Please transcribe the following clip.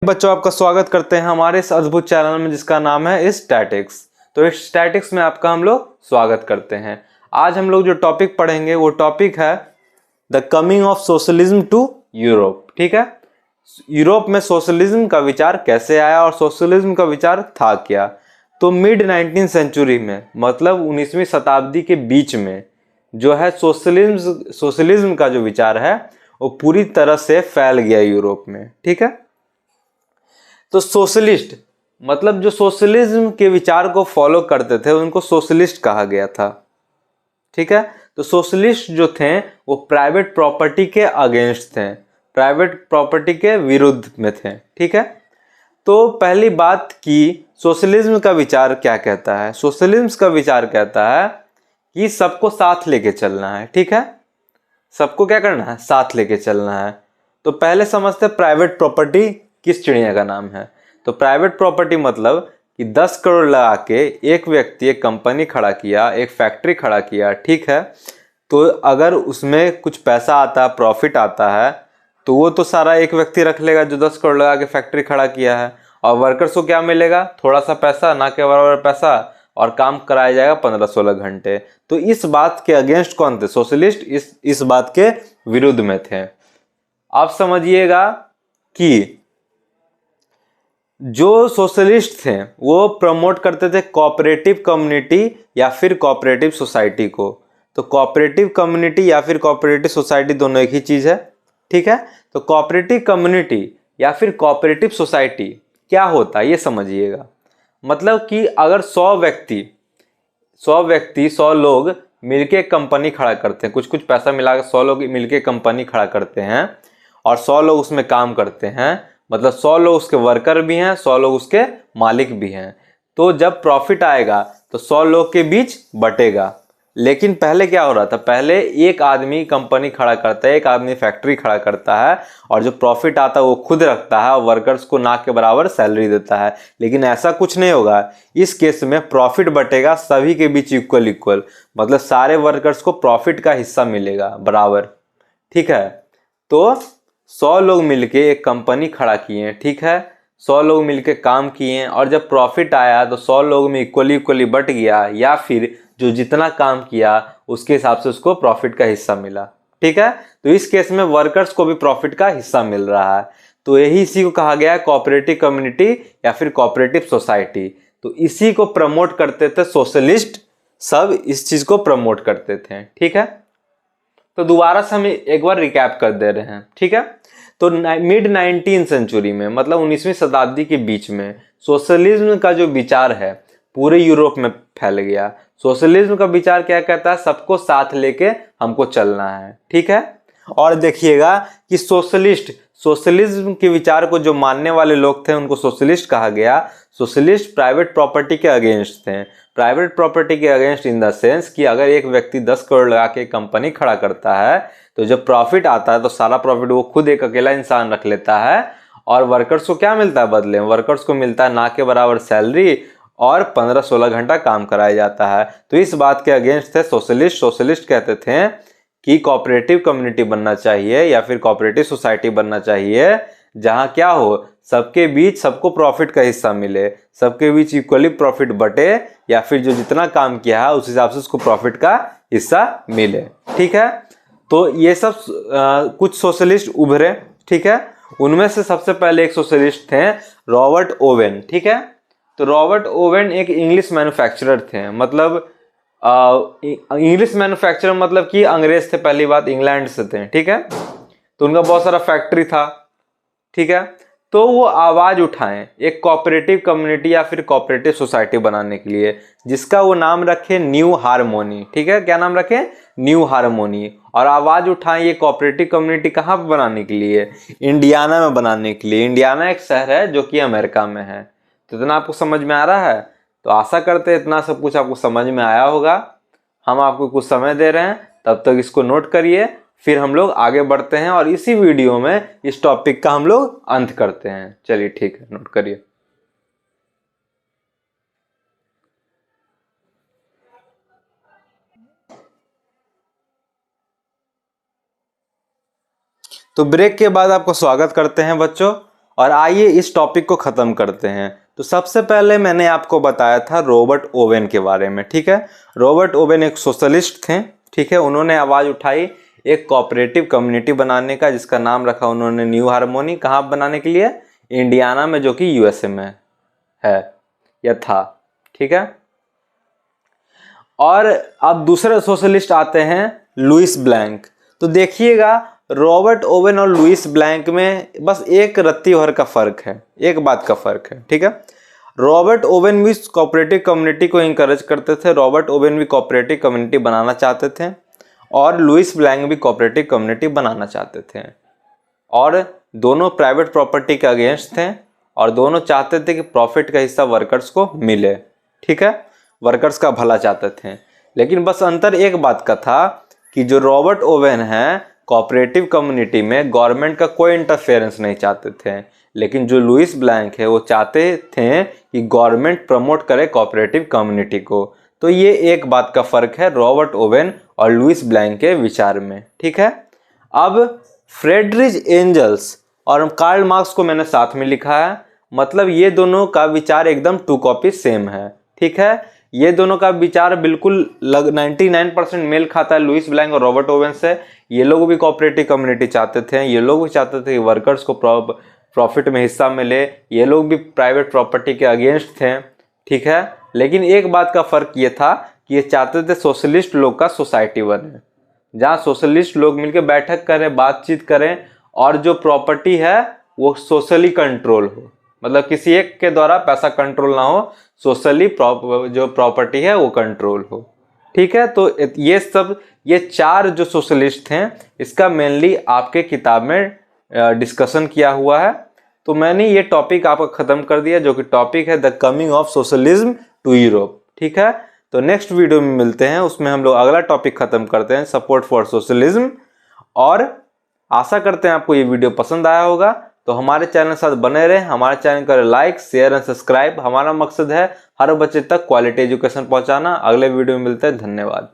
बच्चों, आपका स्वागत करते हैं हमारे इस अद्भुत चैनल में जिसका नाम है स्टैटिक्स। तो स्टैटिक्स में आपका हम लोग स्वागत करते हैं। आज हम लोग जो टॉपिक पढ़ेंगे वो टॉपिक है the coming of socialism to Europe. ठीक है, यूरोप में सोशलिज्म का विचार कैसे आया और सोशलिज्म का विचार था क्या। तो मिड 19th सेंचुरी में, मतलब 19वीं शताब्दी के बीच में जो है सोशलिज्म का जो विचार है वो पूरी तरह से फैल गया यूरोप में। ठीक है, तो सोशलिस्ट मतलब जो सोशलिज्म के विचार को फॉलो करते थे उनको सोशलिस्ट कहा गया था। ठीक है, तो सोशलिस्ट जो थे वो प्राइवेट प्रॉपर्टी के अगेंस्ट थे, प्राइवेट प्रॉपर्टी के विरुद्ध में थे। ठीक है, तो पहली बात की सोशलिज्म का विचार क्या कहता है। सोशलिज्म का विचार कहता है कि सबको साथ लेके चलना है। ठीक है, सबको क्या करना है, साथ लेके चलना है। तो पहले समझते हैं प्राइवेट प्रॉपर्टी किस चिड़िया का नाम है। तो प्राइवेट प्रॉपर्टी मतलब कि 10 करोड़ लगा के एक व्यक्ति एक कंपनी खड़ा किया, एक फैक्ट्री खड़ा किया। ठीक है, तो अगर उसमें कुछ पैसा आता है, प्रॉफिट आता है, तो वो तो सारा एक व्यक्ति रख लेगा जो 10 करोड़ लगा के फैक्ट्री खड़ा किया है, और वर्कर्स को क्या मिलेगा, थोड़ा सा पैसा, ना के बराबर पैसा, और काम कराया जाएगा 15-16 घंटे। तो इस बात के अगेंस्ट कौन थे, सोशलिस्ट इस बात के विरुद्ध में थे। आप समझिएगा कि जो सोशलिस्ट थे वो प्रमोट करते थे कोऑपरेटिव कम्युनिटी या फिर कोऑपरेटिव सोसाइटी को। तो कोऑपरेटिव कम्युनिटी या फिर कोऑपरेटिव सोसाइटी दोनों एक ही चीज है। ठीक है, तो कोऑपरेटिव कम्युनिटी या फिर कोऑपरेटिव सोसाइटी क्या होता है ये समझिएगा। मतलब कि अगर 100 लोग मिलके कंपनी खड़ा करते हैं, कुछ कुछ पैसा मिलाकर 100 लोग मिलके कंपनी खड़ा करते हैं और 100 लोग उसमें काम करते हैं, मतलब 100 लोग उसके वर्कर भी हैं, 100 लोग उसके मालिक भी हैं। तो जब प्रॉफिट आएगा तो 100 लोग के बीच बटेगा। लेकिन पहले क्या हो रहा था, पहले एक आदमी कंपनी खड़ा करता है, एक आदमी फैक्ट्री खड़ा करता है, और जो प्रॉफिट आता है वो खुद रखता है और वर्कर्स को ना के बराबर सैलरी देता है। लेकिन ऐसा कुछ नहीं होगा, इस केस में प्रॉफिट बटेगा सभी के बीच इक्वल इक्वल, मतलब सारे वर्कर्स को प्रॉफिट का हिस्सा मिलेगा बराबर। ठीक है, तो 100 लोग मिलके एक कंपनी खड़ा किए। ठीक है, 100 लोग मिलके काम किए और जब प्रॉफिट आया तो 100 लोग में इक्वली बट गया, या फिर जो जितना काम किया उसके हिसाब से उसको प्रॉफिट का हिस्सा मिला। ठीक है, तो इस केस में वर्कर्स को भी प्रॉफिट का हिस्सा मिल रहा है। तो यही इसी को कहा गया है कोऑपरेटिव कम्युनिटी या फिर कोऑपरेटिव सोसाइटी। तो इसी को प्रमोट करते थे सोशलिस्ट, सब इस चीज को प्रमोट करते थे। ठीक है, तो दोबारा से हम एक बार रिकैप कर दे रहे हैं। ठीक है, तो मिड 19th सेंचुरी में, मतलब 19वीं शताब्दी के बीच में सोशलिज्म का जो विचार है पूरे यूरोप में फैल गया। सोशलिज्म का विचार क्या कहता है, सबको साथ लेके हमको चलना है। ठीक है, और देखिएगा कि सोशलिज्म के विचार को जो मानने वाले लोग थे उनको सोशलिस्ट कहा गया। सोशलिस्ट प्राइवेट प्रॉपर्टी के अगेंस्ट थे, प्राइवेट प्रॉपर्टी के अगेंस्ट इन द सेंस कि अगर एक व्यक्ति 10 करोड़ लगा के कंपनी खड़ा करता है तो जब प्रॉफिट आता है तो सारा प्रॉफिट वो खुद एक अकेला इंसान रख लेता है, और वर्कर्स को क्या मिलता है बदले में, वर्कर्स को मिलता है ना के बराबर सैलरी, और 15-16 घंटा काम कराया जाता है। तो इस बात के अगेंस्ट थे सोशलिस्ट। सोशलिस्ट कहते थे कि कोऑपरेटिव कम्युनिटी बनना चाहिए या फिर कोऑपरेटिव सोसाइटी बनना चाहिए, जहां क्या हो, सबके बीच सबको प्रॉफिट का हिस्सा मिले, सबके बीच इक्वली प्रॉफिट बटे, या फिर जो जितना काम किया है उस हिसाब से उसको प्रॉफिट का हिस्सा मिले। ठीक है, तो ये सब कुछ सोशलिस्ट उभरे। ठीक है, उनमें से सबसे पहले एक सोशलिस्ट थे रॉबर्ट ओवेन। ठीक है, तो रॉबर्ट ओवेन एक इंग्लिश मैन्युफैक्चरर थे, मतलब इंग्लिश मैन्युफैक्चरर मतलब कि अंग्रेज थे, पहली बात इंग्लैंड से थे। ठीक है, तो उनका बहुत सारा फैक्ट्री था। ठीक है, तो वो आवाज उठाएं एक कोऑपरेटिव कम्युनिटी या फिर कोऑपरेटिव सोसाइटी बनाने के लिए, जिसका वो नाम रखे न्यू हार्मोनी। ठीक है, क्या नाम रखे, न्यू हार्मोनी। और आवाज उठाएं ये कोऑपरेटिव कम्युनिटी कहाँ पर बनाने के लिए, इंडियाना में बनाने के लिए। इंडियाना एक शहर है जो कि अमेरिका में है। तो इतना आपको समझ में आ रहा है, तो आशा करते हैं इतना सब कुछ आपको समझ में आया होगा। हम आपको कुछ समय दे रहे हैं, तब तक इसको नोट करिए, फिर हम लोग आगे बढ़ते हैं और इसी वीडियो में इस टॉपिक का हम लोग अंत करते हैं। चलिए ठीक है, नोट करिए। तो ब्रेक के बाद आपको स्वागत करते हैं बच्चों। और आइए इस टॉपिक को ख़त्म करते हैं। तो सबसे पहले मैंने आपको बताया था रॉबर्ट ओवेन के बारे में, ठीक है। रॉबर्ट ओवेन एक सोशलिस्ट थे, ठीक है। उन्होंने आवाज़ उठाई एक कोऑपरेटिव कम्युनिटी बनाने का, जिसका नाम रखा उन्होंने न्यू हार्मोनी। कहाँ बनाने के लिए? इंडियाना में, जो कि यूएसए में है या था, ठीक है। और अब दूसरे सोशलिस्ट आते हैं लुइस ब्लैंक। तो देखिएगा रॉबर्ट ओवेन और लुइस ब्लैंक में बस एक रत्ती भर का फ़र्क है, एक बात का फ़र्क है, ठीक है। रॉबर्ट ओवेन भी कोऑपरेटिव कम्युनिटी को इंकरेज करते थे, रॉबर्ट ओवेन भी कोऑपरेटिव कम्युनिटी बनाना चाहते थे, और लुइस ब्लैंक भी कोऑपरेटिव कम्युनिटी बनाना चाहते थे। और दोनों प्राइवेट प्रॉपर्टी के अगेंस्ट थे, और दोनों चाहते थे कि प्रॉफिट का हिस्सा वर्कर्स को मिले, ठीक है। वर्कर्स का भला चाहते थे। लेकिन बस अंतर एक बात का था कि जो रॉबर्ट ओवेन है कोऑपरेटिव कम्युनिटी में गवर्नमेंट का कोई इंटरफेरेंस नहीं चाहते थे, लेकिन जो लुइस ब्लैंक है वो चाहते थे कि गवर्नमेंट प्रमोट करे कोऑपरेटिव कम्युनिटी को। तो ये एक बात का फ़र्क है रॉबर्ट ओवेन और लुइस ब्लैंक के विचार में, ठीक है। अब फ्रेडरिच एंजल्स और कार्ल मार्क्स को मैंने साथ में लिखा है, मतलब ये दोनों का विचार एकदम 2 कॉपी सेम है, ठीक है। ये दोनों का विचार बिल्कुल 99% मेल खाता है लुइस ब्लैंक और रॉबर्ट ओवेन से। ये लोग भी कोऑपरेटिव कम्युनिटी चाहते थे, ये लोग भी चाहते थे कि वर्कर्स को प्रॉफिट में हिस्सा मिले, ये लोग भी प्राइवेट प्रॉपर्टी के अगेंस्ट थे, ठीक है। लेकिन एक बात का फ़र्क ये था कि ये चाहते थे सोशलिस्ट लोग का सोसाइटी बने, जहाँ सोशलिस्ट लोग मिलकर बैठक करें, बातचीत करें, और जो प्रॉपर्टी है वो सोशली कंट्रोल हो, मतलब किसी एक के द्वारा पैसा कंट्रोल ना हो, सोशली जो प्रॉपर्टी है वो कंट्रोल हो, ठीक है। तो ये 4 जो सोशलिस्ट हैं इसका मेनली आपके किताब में डिस्कशन किया हुआ है। तो मैंने ये टॉपिक आपका ख़त्म कर दिया, जो कि टॉपिक है the coming of socialism to Europe, ठीक है। तो नेक्स्ट वीडियो में मिलते हैं, उसमें हम लोग अगला टॉपिक ख़त्म करते हैं, सपोर्ट फॉर सोशलिज्म। और आशा करते हैं आपको ये वीडियो पसंद आया होगा। तो हमारे चैनल के साथ बने रहें, हमारे चैनल करें लाइक, शेयर एंड सब्सक्राइब। हमारा मकसद है हर बच्चे तक क्वालिटी एजुकेशन पहुंचाना। अगले वीडियो में मिलते हैं, धन्यवाद।